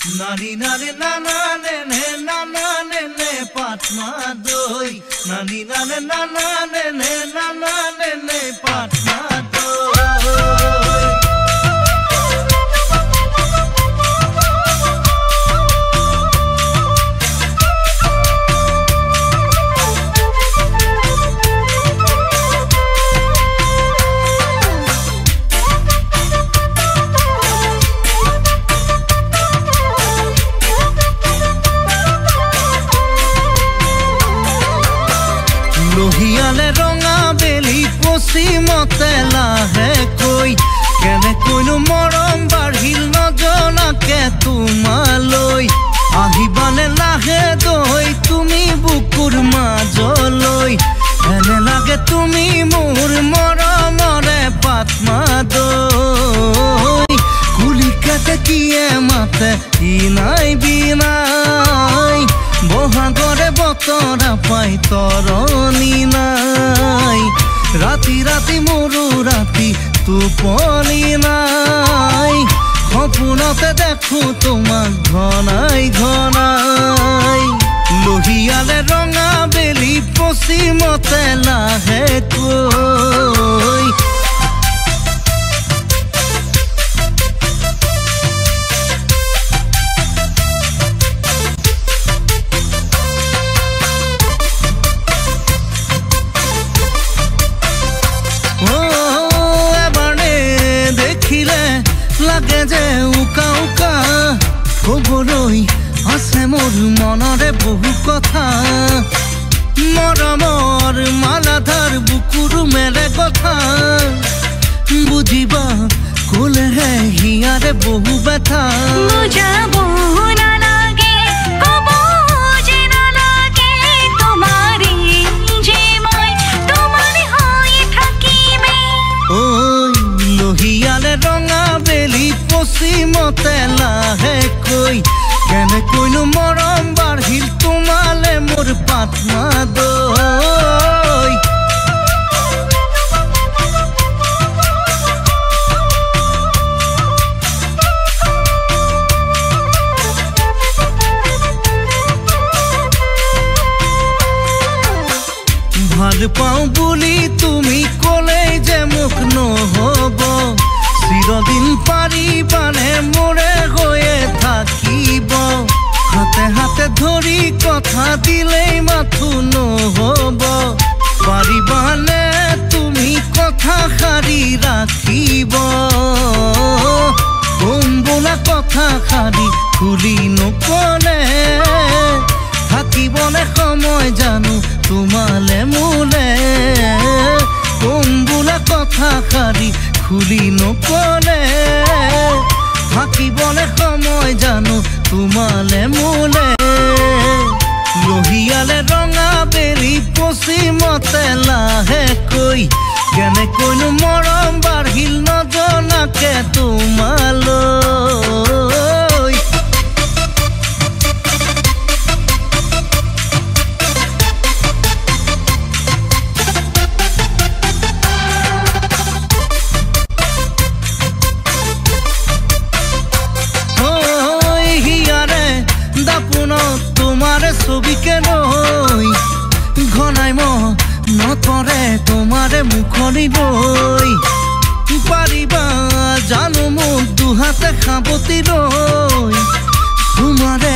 নানি নারে নানা নে নানা নে পাটনা দই নানি নারে নানা নে নানা নে পাটনা लोहियाले रंगा बेली पश्चिमते लाहे कोई केने कोइनो मरम बाढ़िल नजनाके तुमालई आहिबाने लाहे दई तुमी बुकुर माजलई एने लागे तुमी मोर मरमरे पातमा दई कुलिकाते किए माते इनाई बिनाई बहागरे बतरा पाई तरनी नाई राति राति मोरू राति तुपनी नाई सपनते देखो तोमाक घनाई घनाई लोहियाले रंगा बेली पश्चिमते लाहे कोई लागे जे उका उका खबरई आछे मोर मनरे बहु कथा मरमर मालाधार बुकुर मेरे कथा बुझिबा कोले है हियारे बहु व्यथा बुझाबो ना लागे कबो जे ना लागे तुम्हारी जे मैं तुम्हारी होई থাকিবে ओई लोहियाले रंगा बेली पश्चिमते लाहे कोई केने कोइनो मरम बाढ़िल तुमाले मोर पातमा दई ভাল পাও বুলি তুমি কোলে যে মুখ নহব চিরদিন পারিবানে মোরে হয়ে থাকিব হাতে হাতে ধরি কথা দিলেই মাথু নহব পারিবানে তুমি কথা সারি রাখিব বোলা কথা সারি খুলি নকলে থাকিবনে সময় জানো তোমালে মোলে বোলা কথা সারি খুলি নকলে থাকিবনে সময় জানো তোমালে মোলে লোহিয়ালে রঙা বেলি পশ্চিমতে লাহে কই কেনে কইনো মৰম বাঢ়িল নজনাকে তোমালৈ तुम्हारे छवि के नई घनाई नतरे तुम्हारे मुखनी रई पारिबा जानो मुख दुहाते खाबती रई तुम्हारे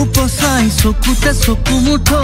उपसाई चकुते चकु मुठो